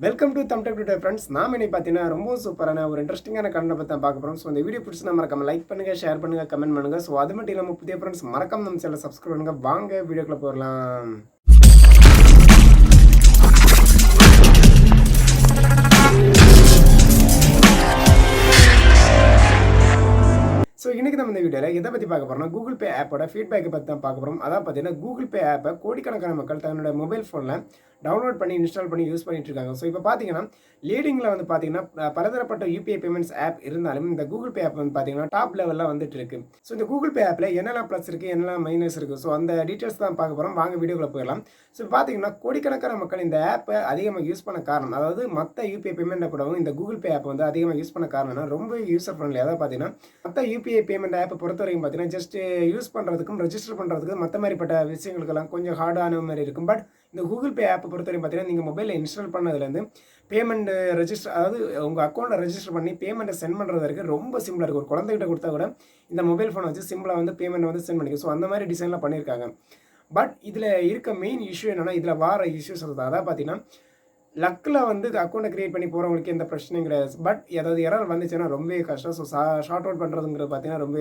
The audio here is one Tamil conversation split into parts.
Welcome to them tech today friends. நாம் இன்னைக்கு பார்த்தீங்கன்னா ரொம்ப சூப்பரான ஒரு இன்ட்ரெஸ்டிங்கான கண்டென்ட் பற்றி தான் பார்க்க போகிறோம். ஸோ இந்த வீடியோ பிடிச்சினா மறக்காம லைக் பண்ணுங்கள், ஷேர் பண்ணுங்கள், கமெண்ட் பண்ணுங்கள். ஸோ அது மட்டும் இல்லாமல் புதிய ஃப்ரெண்ட்ஸ் மறக்காம நம்ம சேனலை சப்ஸ்கிரைப் பண்ணுங்கள். வாங்க வீடியோக்குள்ளே போகலாம். ஸோ இன்றைக்கி நம்ம இந்த வீடியோவில் எதை பற்றி பார்க்க போகிறோம்னா கூகுள் பே ஆப்போட ஃபீட்பேக்கை பற்றி தான் பார்க்க போகிறோம். அதான் பார்த்தீங்கன்னா கூகுள் பே ஆப்பை கோடிக்கணக்கான மக்கள் தன்னோட மொபைல் ஃபோனில் டவுன்லோட் பண்ணி இன்ஸ்டால் பண்ணி யூஸ் பண்ணிட்டு இருக்காங்க. ஸோ இப்போ பார்த்தீங்கன்னா லீடிங்கில் வந்து பார்த்தீங்கன்னா பலதரப்பட்ட யூபிஐ பேமெண்ட்ஸ் ஆப் இருந்தாலும் இந்த கூகுள் பே ஆப் வந்து பார்த்தீங்கன்னா டாப் லெவலில் வந்துட்டு இருக்கு. ஸோ இந்த கூகுள் பே ஆப்பில் என்னெல்லாம் ப்ளஸ் இருக்குது, என்னெல்லாம் மைனஸ் இருக்குது, ஸோ அந்த டீட்டெயில்ஸ் தான் பார்க்க போகிறோம். வாங்க வீடியோக்குள்ள போயிடலாம். ஸோ இப்போ பார்த்தீங்கன்னா கோடிக்கணக்கான மக்கள் இந்த ஆப்பை அதிகமாக யூஸ் பண்ண காரணம், அதாவது மற்ற யூபிஐ பேமெண்ட்டை கூடவும் இந்த கூகுள் பே ஆப் வந்து அதிகமாக யூஸ் பண்ண காரணம்னா ரொம்ப யூசர் ஃப்ரெண்ட்லி. அதாவது பார்த்தீங்கன்னா மற்ற யூபிஐ பேமெண்ட் ஆப்பை பொறுத்த வரைக்கும் பார்த்தீங்கன்னா ஜஸ்ட் யூஸ் பண்ணுறதுக்கும் ரெஜிஸ்டர் பண்ணுறதுக்கும் மற்ற மாதிரிப்பட்ட விஷயங்களுக்கெல்லாம் கொஞ்சம் ஹார்டான மாதிரி இருக்கும். பட் இந்த கூகுள் பே ஆப்பை பொறுத்தவரைக்கும் பார்த்தீங்கன்னா நீங்கள் மொபைலில் இன்ஸ்டால் பண்ணதுலேருந்து பேமெண்ட் ரெஜிஸ்டர், அதாவது உங்கள் அக்கௌண்ட்டில் ரெஜிஸ்டர் பண்ணி பேமெண்ட்டை சென்ட் பண்ணுறது வரைக்கும் ரொம்ப சிம்பிளாக இருக்குது. ஒரு குழந்தைகிட்ட கொடுத்தா கூட இந்த மொபைல் ஃபோனை வச்சு சிம்பிளாக வந்து பேமெண்ட் வந்து சென்ட் பண்ணிக்கும். ஸோ அந்த மாதிரி டிசைன்லாம் பண்ணியிருக்காங்க. பட் இதில் இருக்க மெயின் இஷ்யூ என்னென்னா, இதில் வர இஷ்யூஸ் அதாவது பார்த்தீங்கன்னா லக்கில் வந்து அக்கௌண்ட்டை க்ரியேட் பண்ணி போகிறவங்களுக்கு எந்த பிரச்சனையும் கிடையாது. பட் ஏதாவது எரர் வந்துச்சுன்னா ரொம்பவே கஷ்டம். ஸோ ஷார்ட் அவுட் பண்ணுறதுங்கிறது பார்த்தீங்கன்னா ரொம்ப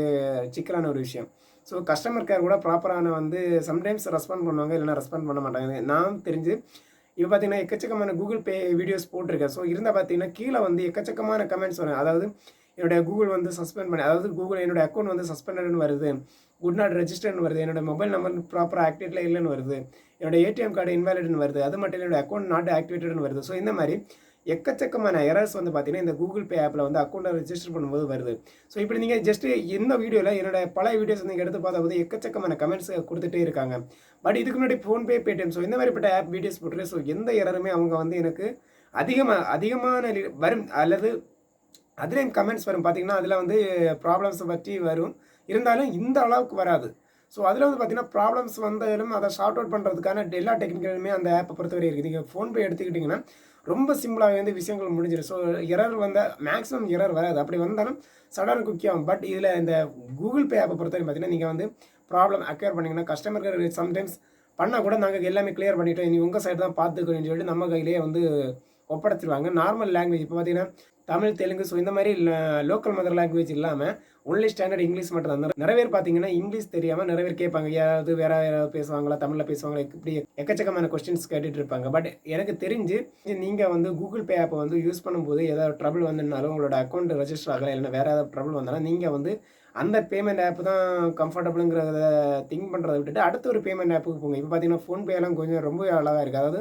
சிக்கலான ஒரு விஷயம். ஸோ கஸ்டமர் கேர் கூட ப்ராப்பரான வந்து சம்டைம்ஸ் ரெஸ்பாண்ட் பண்ணுவாங்க, இல்லைனா ரெஸ்பாண்ட் பண்ண மாட்டாங்க. நான் தெரிஞ்சு இப்போ பார்த்தீங்கன்னா எக்கச்சக்கமான கூகுள் பே வீடியோஸ் போட்டிருக்கேன். ஸோ இருந்தால் பார்த்தீங்கன்னா கீழே வந்து எக்கச்சக்கமான கமெண்ட்ஸ் வரும். அதாவது என்னுடைய கூகுள் வந்து சஸ்பெண்ட் பண்ணி, அதாவது கூகுள் என்னோட அக்கௌண்ட் வந்து சஸ்பெண்டட்னு வருது, குட் நாட் ரெஜிஸ்டர்னு வருது, என்னோட மொபைல் நம்பர் ப்ராப்பராக ஆக்டிவேட்டில் இல்லைன்னு வருது, என்னோட ஏடிஎம் கார்டு இன்வாலிட்னு வருது, அது மட்டும் என்னோட அக்கௌண்ட் நாட் ஆக்டிவேட்டட்னு வருது. ஸோ இந்த மாதிரி எக்கச்சக்கமான எரர்ஸ் வந்து பார்த்தீங்கன்னா இந்த கூகுள் பே ஆப்பில் வந்து அக்கௌண்ட்டை ரெஜிஸ்டர் பண்ணும்போது வருது. ஸோ இப்படி நீங்கள் ஜஸ்ட்டு இந்த வீடியோவில் என்னோட பழைய வீடியோஸ் வந்து எடுத்து பார்த்தா போது எக்கச்சக்கமான கமெண்ட்ஸ் கொடுத்துட்டே இருக்காங்க. பட் இதுக்கு முன்னாடி ஃபோன்பே, பேடிஎம், ஸோ இந்த மாதிரிப்பட்ட ஆப் வீடியோஸ் போட்டுருக்கு. ஸோ எந்த எரருமே அவங்க வந்து எனக்கு அதிகமான வரும், அல்லது அதுலேயும் கமெண்ட்ஸ் வரும் பார்த்தீங்கன்னா அதில் வந்து ப்ராப்ளம்ஸை பற்றி வரும், இருந்தாலும் இந்த அளவுக்கு வராது. ஸோ அதில் வந்து பார்த்தீங்கன்னா ப்ராப்ளம்ஸ் வந்தாலும் அதை ஷார்ட் அவுட் பண்ணுறதுக்கான எல்லா டெக்னிக்கலுமே அந்த ஆப்பை பொறுத்தவரை இருக்குது. நீங்கள் ஃபோன்பே எடுத்துக்கிட்டிங்கன்னா ரொம்ப சிம்பிளாக வந்து விஷயங்கள் முடிஞ்சிடும். ஸோ எரர் வந்தால் மேக்ஸிமம் எரர் வராது, அப்படி வந்தாலும் சடன் குக்கியாகும். பட் இதில் இந்த கூகுள் பே ஆப்பை பொறுத்தவரை பார்த்தீங்கன்னா நீங்கள் வந்து ப்ராப்ளம் அக்யூர் பண்ணிங்கன்னா கஸ்டமர் கேர் சம்டைம்ஸ் பண்ணால் கூட நாங்கள் எல்லாமே கிளியர் பண்ணிட்டோம், இனி உங்கள் சைடு தான் பார்த்துக்கணும்னு சொல்லிட்டு நம்ம கையிலேயே வந்து ஒப்படைச்சிருவாங்க. நார்மல் லாங்குவேஜ் இப்போ பார்த்தீங்கன்னா தமிழ், தெலுங்கு, ஸோ இந்த மாதிரி லோக்கல் மதர் லாங்குவேஜ் இல்லாமல் ஒன்லி ஸ்டாண்டர்ட் இங்கிலீஷ் மட்டும் தான். நிறைய பேர் பார்த்தீங்கன்னா இங்கிலீஷ் தெரியாமல் நிறைய பேர் கேட்பாங்க, யாராவது யாராவது பேசுவாங்களா, தமிழில் பேசுவாங்களா, இப்படி எக்கச்சக்கமான கொஸ்டின்ஸ் கேட்டுட்டு இருப்பாங்க. பட் எனக்கு தெரிஞ்சு நீங்கள் வந்து கூகுள் பே ஆப்பை வந்து யூஸ் பண்ணும்போது ஏதாவது ட்ரபிள் வந்துனாலும், உங்களோட அக்கௌண்ட் ரெஜிஸ்டர் ஆகலை, இல்லைன்னா வேறு ஏதாவது ட்ரபிள் வந்தாலும் நீங்கள் வந்து அந்த பேமெண்ட் ஆப் தான் கம்ஃபர்டபுளுங்கிறத திங்க் பண்ணுறதை விட்டுட்டு அடுத்த ஒரு பேமெண்ட் ஆப்புக்கு போங்க. இப்போ பார்த்தீங்கன்னா ஃபோன்பேலாம் கொஞ்சம் ரொம்ப அழகாக இருக்குது. அதாவது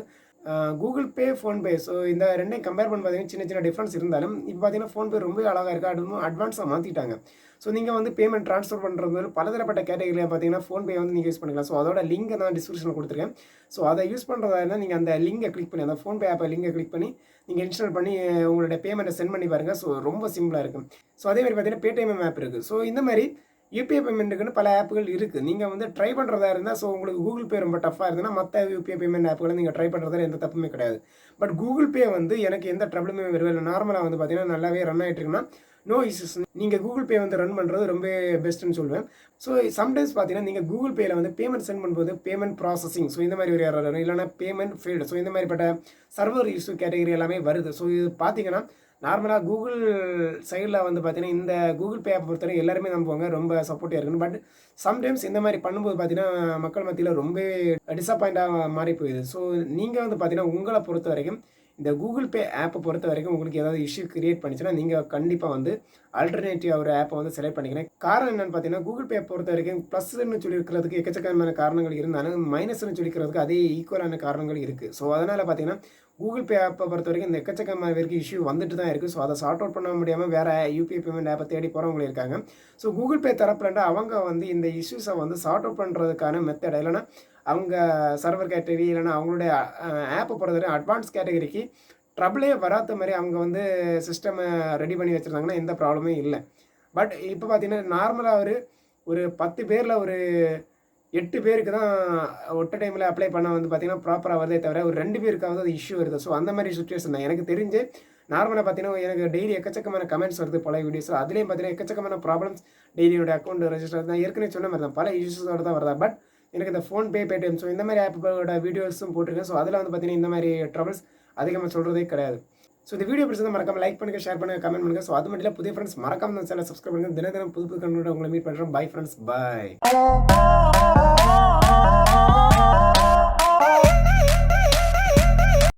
கூகுள் பே, ஃபோன்பே, ஸோ இந்த ரெண்டையும் கம்பேர் பண்ணி பார்த்தீங்கன்னா சின்ன சின்ன டிஃப்ரென்ஸ் இருந்தாலும் இப்போ பார்த்தீங்கன்னா ஃபோன்பே ரொம்ப அழகாக இருக்குது, அதுவும் அட்வான்ஸாக மாற்றிட்டாங்க. ஸோ நீங்கள் வந்து பேமெண்ட் ட்ரான்ஸ்ஃபர் பண்ணுறது பலதரப்பட்ட கேட்டகரியில் பார்த்தீங்கன்னா ஃபோன்பே வந்து நீங்கள் யூஸ் பண்ணிக்கலாம். ஸோ அதோட லிங்கை நான் டிஸ்கிரிப்ஷனில் கொடுத்துருக்கேன். ஸோ அதை யூஸ் பண்ணுறதா இருந்தால் நீங்கள் அந்த லிங்கை கிளிக் பண்ணி, அந்த ஃபோன்பே ஆப்பை லிங்கை கிளிக் பண்ணி நீங்கள் இன்ஸ்டால் பண்ணி உங்களோட பேமெண்ட்டை சென்ட் பண்ணி பாருங்கள். ஸோ ரொம்ப சிம்பிளாக இருக்கும். ஸோ அதேமாதிரி பார்த்தீங்கன்னா பேடிஎம் ஆப் இருக்குது. ஸோ இந்த மாதிரி யூபிஐ பேமெண்ட்டுக்குன்னு பல ஆப்புகள் இருக்குது. நீங்கள் வந்து ட்ரை பண்ணுறதா இருந்தால், ஸோ உங்களுக்கு கூகுள் பே ரொம்ப டஃப்பாக இருந்ததுன்னா மற்ற யூபிஐ பேமெண்ட் ஆப்புகளை நீங்கள் ட்ரை பண்ணுறதுல எந்த தப்புமே கிடையாது. பட் கூகுள் பே வந்து எனக்கு எந்த ட்ரபிளுமே வரவில்லை. நார்மலாக வந்து பார்த்தீங்கன்னா நல்லாவே ரன் ஆகிட்டு இருக்குன்னா நோ இஷ்யூஸ். நீங்கள் கூகுள் பே வந்து ரன் பண்ணுறது ரொம்ப பெஸ்ட்டுன்னு சொல்லுவேன். ஸோ சம்டைம்ஸ் பார்த்தீங்கன்னா நீங்கள் கூகுள் பேயில் வந்து பேமெண்ட் சென்ட் பண்ணும்போது பேமெண்ட் ப்ராசஸிங், ஸோ இந்த மாதிரி ஒரு எரர் வரும், இல்லைனா பேமெண்ட் ஃபெயில்டு, ஸோ இந்த மாதிரிப்பட்ட சர்வர் இஷ்யூ கேட்டகரி எல்லாமே வருது. ஸோ இது பார்த்தீங்கன்னா நார்மலாக கூகுள் சைடில் வந்து பார்த்தீங்கன்னா இந்த கூகுள் பே ஆப்பை பொறுத்தவரை எல்லாருமே நம்புவாங்க, ரொம்ப சப்போர்ட்டிவாக இருக்குன்னு. பட் சம்டைம்ஸ் இந்த மாதிரி பண்ணும்போது பார்த்தீங்கன்னா மக்கள் மத்தியில் ரொம்பவே டிசப்பாயிண்டாக மாறி போயிடுது. ஸோ நீங்கள் வந்து பார்த்தீங்கன்னா உங்களை பொறுத்த வரைக்கும் இந்த கூகுள் பே ஆப்பை பொறுத்த வரைக்கும் உங்களுக்கு ஏதாவது இஷ்யூ கிரியேட் பண்ணிச்சுன்னா நீங்கள் கண்டிப்பாக வந்து ஆல்டர்னேட்டிவ் ஒரு ஆப்பை வந்து செலக்ட் பண்ணிக்கிறேன். காரணம் என்னென்னு பார்த்தீங்கன்னா கூகுள் பே பொறுத்த வரைக்கும் ப்ளஸ்ன்னு சொல்லியிருக்கிறதுக்கு எக்கச்சக்கமான காரணங்கள் இருந்தாலும் மைனஸ்ன்னு சொல்லிக்கிறதுக்கு அதே ஈக்குவலான காரணங்கள் இருக்குது. ஸோ அதனால் பார்த்தீங்கன்னா கூகுள் பே ஆப்பை பொறுத்த வரைக்கும் இந்த எக்கச்சக்கமான பேருக்கு இஷ்யூ வந்துட்டு தான் இருக்குது. ஸோ அதை சார்ட் அவுட் பண்ண முடியாமல் வேறு யூபிஐ பேமெண்ட் ஆப்பை தேடி போகிறவங்களும் இருக்காங்க. ஸோ கூகுள் பே தரப்புலண்டா அவங்க வந்து இந்த இஷ்யூஸை வந்து சார்ட் அவுட் பண்ணுறதுக்கான மெத்தட், இல்லைனா அவங்க சர்வர் கேட்டகரி, இல்லைனா அவங்களுடைய ஆப்பை பொறுத்தவரை அட்வான்ஸ் கேட்டகரிக்கு ட்ரபிளே வராத மாதிரி அவங்க வந்து சிஸ்டமை ரெடி பண்ணி வச்சுருந்தாங்கன்னா எந்த ப்ராப்ளமே இல்லை. பட் இப்போ பார்த்தீங்கன்னா நார்மலாக ஒரு 10 பேரில் ஒரு 8 பேருக்கு தான் ஒட்ட டைமில் அப்ளை பண்ண வந்து பார்த்தீங்கன்னா ப்ராப்பராக வருதே தவிர ஒரு 2 பேருக்காவது அது இஷ்யூ வருது. ஸோ அந்த மாதிரி சுச்சுவேஷன் தான் எனக்கு தெரிஞ்சு. நார்மலாக பார்த்தீங்கன்னா எனக்கு டெய்லி எக்கச்சக்கமான கமெண்ட்ஸ் வருது பழைய வீடியோஸில். அதுலேயும் பார்த்தீங்கன்னா எக்கச்சக்கமான ப்ராப்ளம்ஸ், டெய்லியோட அக்கௌண்ட் ரெஜிஸ்டர் தான் ஏற்கனவே சொன்ன மாதிரி தான் பல இஷ்யூஸோடு தான் வருதா. பட் எனக்கு இந்த ஃபோன்பே, பேடிஎம், ஸோ இந்த மாதிரி ஆப்போட வீடியோஸும் போட்டிருக்கேன். ஸோ அதில் வந்து பார்த்தீங்கன்னா இந்த மாதிரி ட்ரபிள்ஸ் அதிகமாக சொல்கிறதே கிடையாது. ஸோ இந்த வீடியோ பிடிச்சதை மறக்காம லைக் பண்ணுங்கள், ஷேர் பண்ணுங்கள், கமெண்ட் பண்ணுங்கள். ஸோ அது மட்டும் இல்லை, புதிய ஃப்ரெண்ட்ஸ் மறக்காம இந்த சேனலை சப்ஸ்கிரைப் பண்ணுங்கள். தினம் தினம் புது புது கண்டென்ட் உங்களை மீட் பண்ணுறோம். Bye friends, by.